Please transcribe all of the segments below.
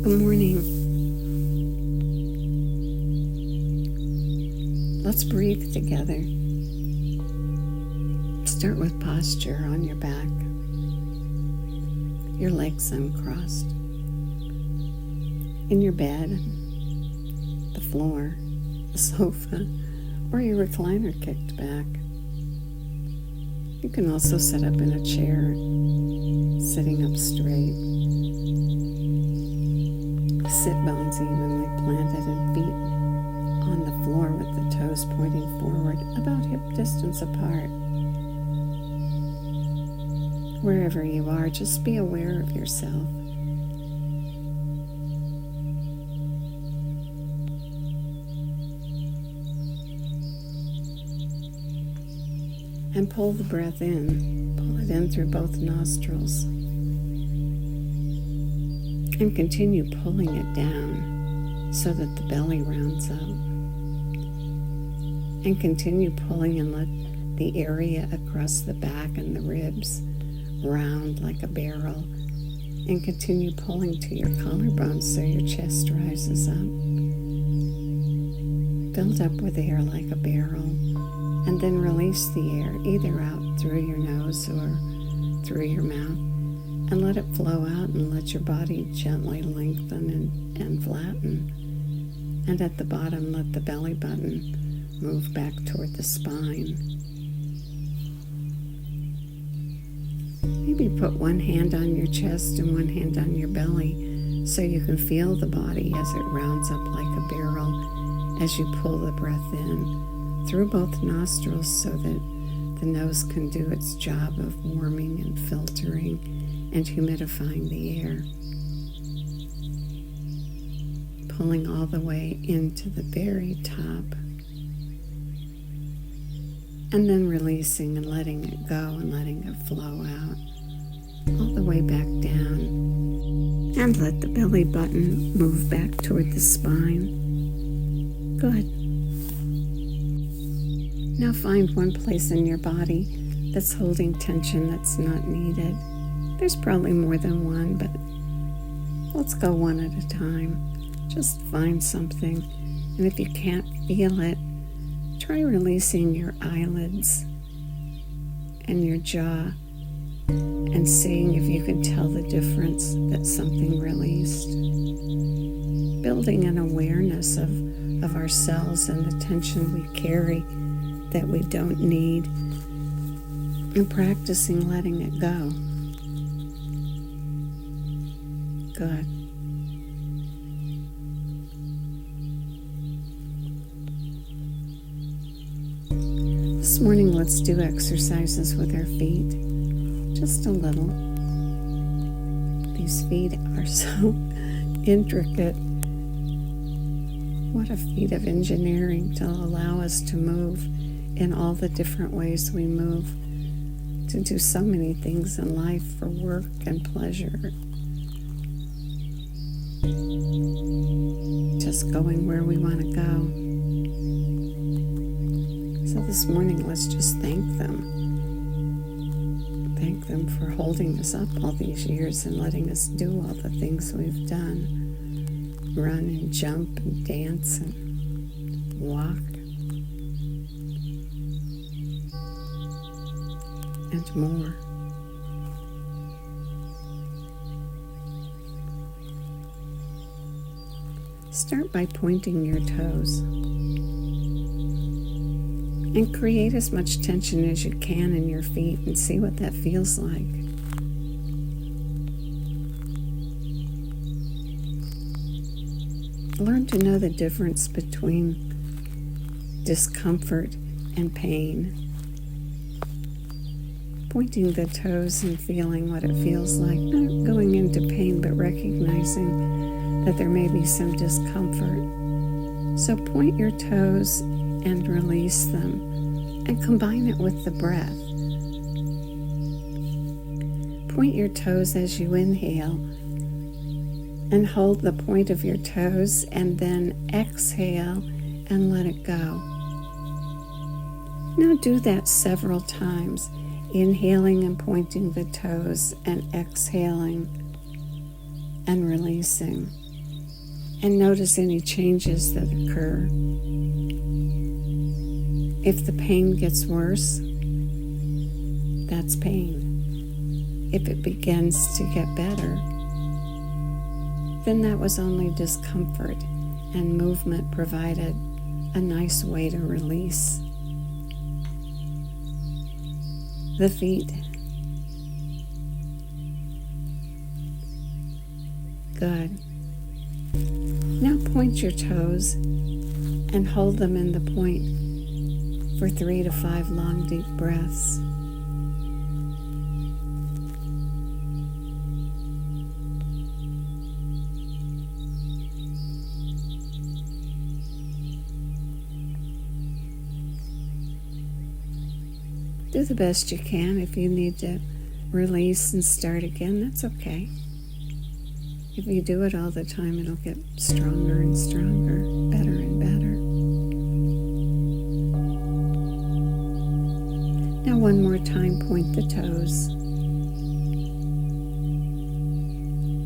Good morning. Let's breathe together. Start with posture on your back, your legs uncrossed, in your bed, the floor, the sofa, or your recliner kicked back. You can also sit up in a chair, sitting up straight. Sit bones evenly planted and feet on the floor with the toes pointing forward about hip distance apart. Wherever you are, just be aware of yourself. And pull the breath in. Pull it in through both nostrils. And continue pulling it down so that the belly rounds up. And continue pulling and let the area across the back and the ribs round like a barrel. And continue pulling to your collarbones so your chest rises up. Build up with air like a barrel. And then release the air either out through your nose or through your mouth. And let it flow out and let your body gently lengthen and flatten. And at the bottom, let the belly button move back toward the spine. Maybe put one hand on your chest and one hand on your belly so you can feel the body as it rounds up like a barrel as you pull the breath in through both nostrils so that the nose can do its job of warming and filtering and humidifying the air. Pulling all the way into the very top. And then releasing and letting it go and letting it flow out. All the way back down. And let the belly button move back toward the spine. Good. Now find one place in your body that's holding tension that's not needed. There's probably more than one, but let's go one at a time. Just find something, and if you can't feel it, try releasing your eyelids and your jaw and seeing if you can tell the difference that something released. Building an awareness of ourselves and the tension we carry that we don't need, and practicing letting it go. Good. This morning, let's do exercises with our feet. Just a little. These feet are so intricate. What a feat of engineering to allow us to move in all the different ways we move, to do so many things in life for work and pleasure. Just going where we want to go. So this morning, let's just thank them. Thank them for holding us up all these years and letting us do all the things we've done. Run and jump and dance and walk. And more. Start by pointing your toes and create as much tension as you can in your feet and see what that feels like. Learn to know the difference between discomfort and pain. Pointing the toes and feeling what it feels like, not going into pain, but recognizing that there may be some discomfort. So point your toes and release them, and combine it with the breath. Point your toes as you inhale, and hold the point of your toes, and then exhale and let it go. Now do that several times, inhaling and pointing the toes, and exhaling and releasing. and notice any changes that occur. If the pain gets worse, that's pain. If it begins to get better, then that was only discomfort, and movement provided a nice way to release. The feet. Good. Now point your toes and hold them in the point for 3 to 5 long, deep breaths. Do the best you can. If you need to release and start again, that's okay. If you do it all the time, it'll get stronger and stronger, better and better. Now one more time, point the toes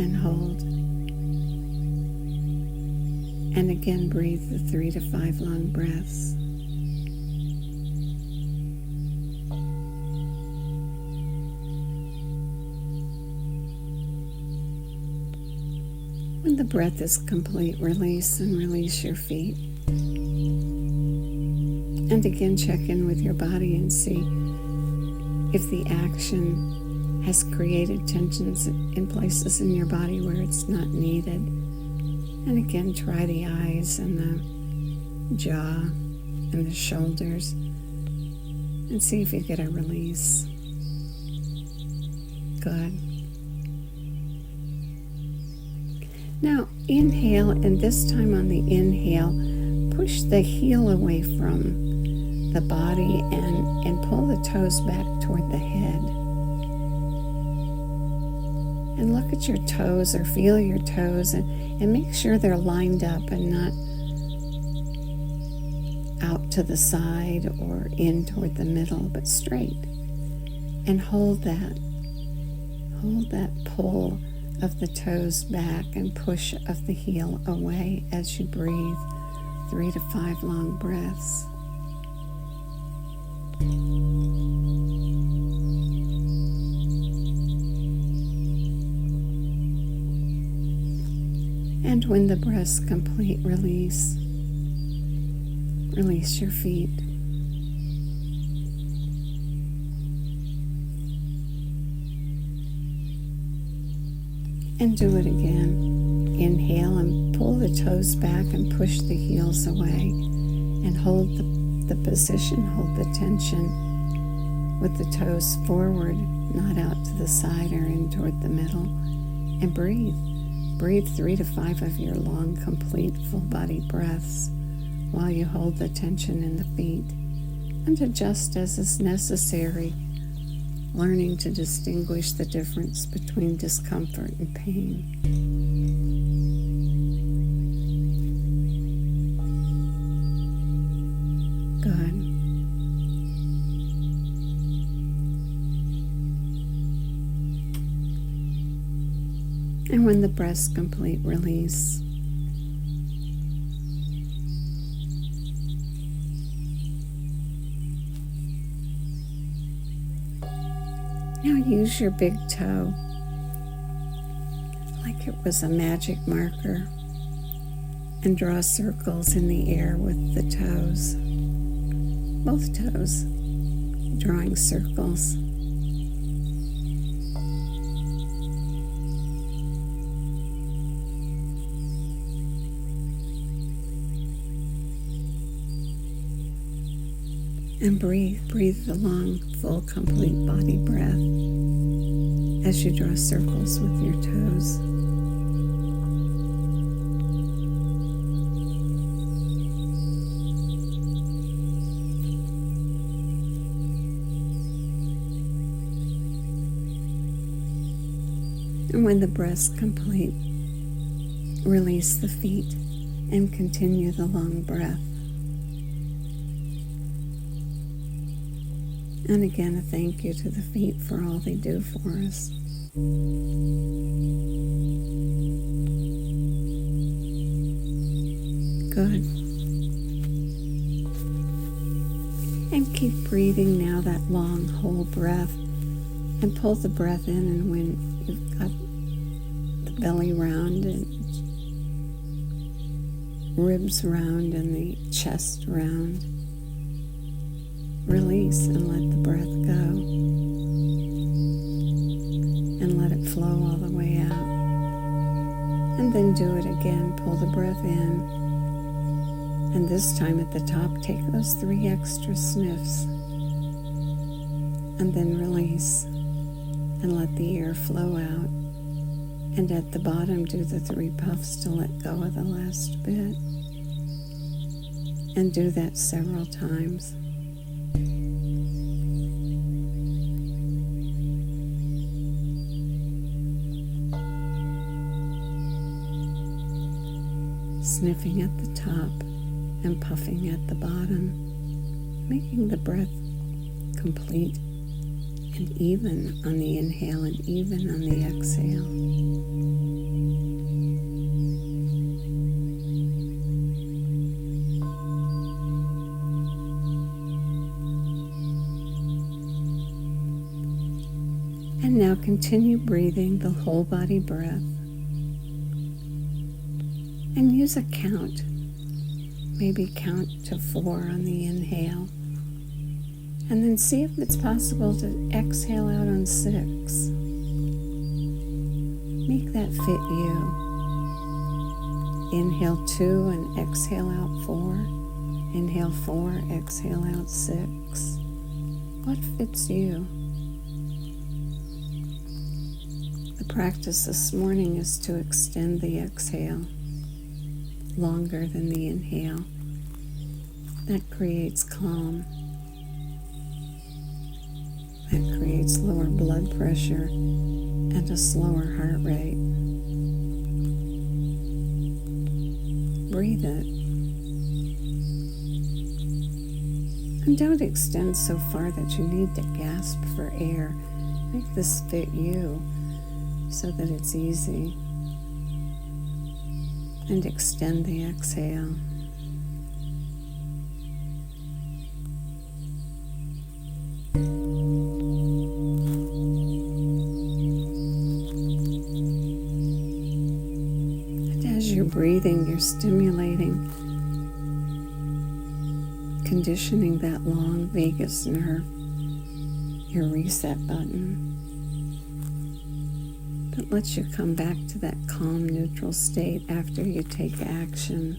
and hold. And again, breathe the 3 to 5 long breaths. When the breath is complete, release and release your feet. And again, check in with your body and see if the action has created tensions in places in your body where it's not needed. And again, try the eyes and the jaw and the shoulders and see if you get a release. Good. Now inhale, and this time on the inhale, push the heel away from the body and pull the toes back toward the head. And look at your toes or feel your toes and make sure they're lined up and not out to the side or in toward the middle, but straight. And hold that pull of the toes back and push of the heel away as you breathe 3 to 5 long breaths. And when the breath's complete, release your feet. And do it again. Inhale and pull the toes back and push the heels away. And hold the position, hold the tension with the toes forward, not out to the side or in toward the middle. And breathe. Breathe 3 to 5 of your long, complete, full body breaths while you hold the tension in the feet. And adjust as is necessary, learning to distinguish the difference between discomfort and pain. Good. And when the breath's complete, release. Now use your big toe like it was a magic marker and draw circles in the air with the toes, both toes, drawing circles. And breathe the long, full, complete body breath as you draw circles with your toes. And when the breath's complete, release the feet and continue the long breath. And again, a thank you to the feet for all they do for us. Good. And keep breathing now that long, whole breath. And pull the breath in, and when you've got the belly round and ribs round and the chest round, release and let the breath go. And let it flow all the way out. And then do it again. Pull the breath in. And this time at the top, take those 3 extra sniffs. And then release. And let the air flow out. And at the bottom, do the 3 puffs to let go of the last bit. And do that several times. Sniffing at the top and puffing at the bottom, making the breath complete and even on the inhale and even on the exhale. And now continue breathing the whole body breath. And use a count. Maybe count to 4 on the inhale. And then see if it's possible to exhale out on 6. Make that fit you. Inhale 2 and exhale out 4. Inhale 4, exhale out 6. What fits you? The practice this morning is to extend the exhale longer than the inhale. That creates calm. That creates lower blood pressure and a slower heart rate. Breathe it. And don't extend so far that you need to gasp for air. Make this fit you so that it's easy. And extend the exhale. And as you're breathing, you're stimulating, conditioning that long vagus nerve, your reset button, that lets you come back to that calm, neutral state after you take action.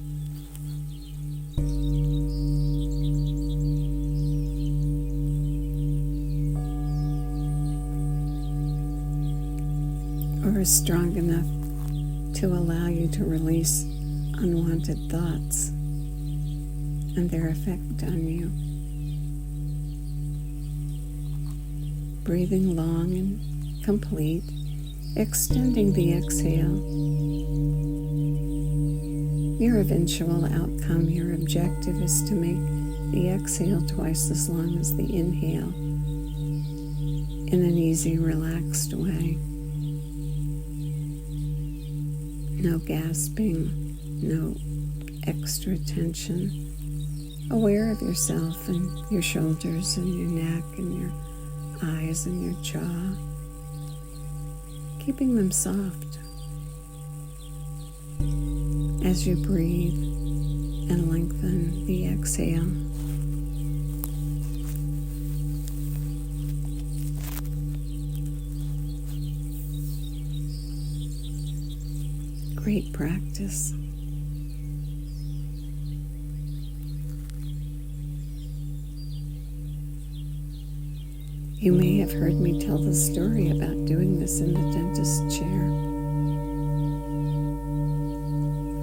Or is strong enough to allow you to release unwanted thoughts and their effect on you. Breathing long and complete. Extending the exhale. Your eventual outcome, your objective is to make the exhale twice as long as the inhale in an easy, relaxed way. No gasping, no extra tension. Aware of yourself and your shoulders and your neck and your eyes and your jaw. Keeping them soft as you breathe and lengthen the exhale. Great practice. You may have heard me tell the story about doing this in the dentist chair.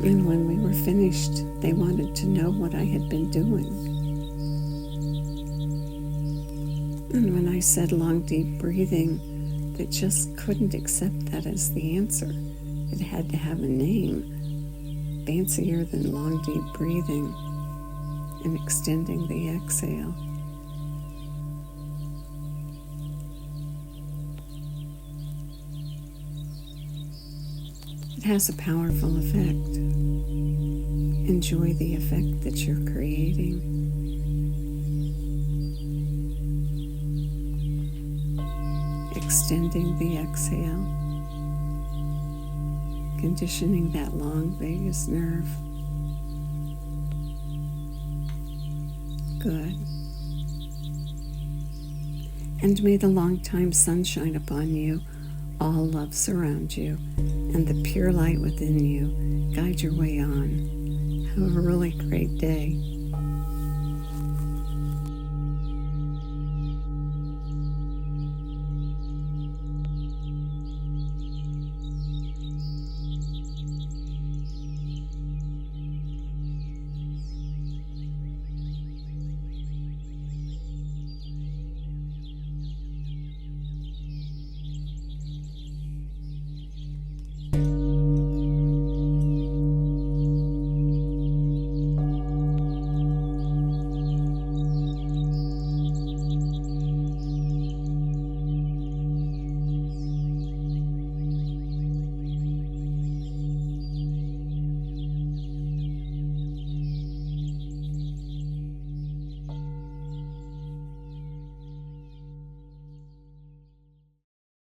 And when we were finished, they wanted to know what I had been doing. And when I said long, deep breathing, they just couldn't accept that as the answer. It had to have a name, fancier than long, deep breathing and extending the exhale. It has a powerful effect. Enjoy the effect that you're creating. Extending the exhale, conditioning that long vagus nerve. Good. And may the long-time sunshine upon you, all love surround you, and the pure light within you guide your way on. Have a really great day.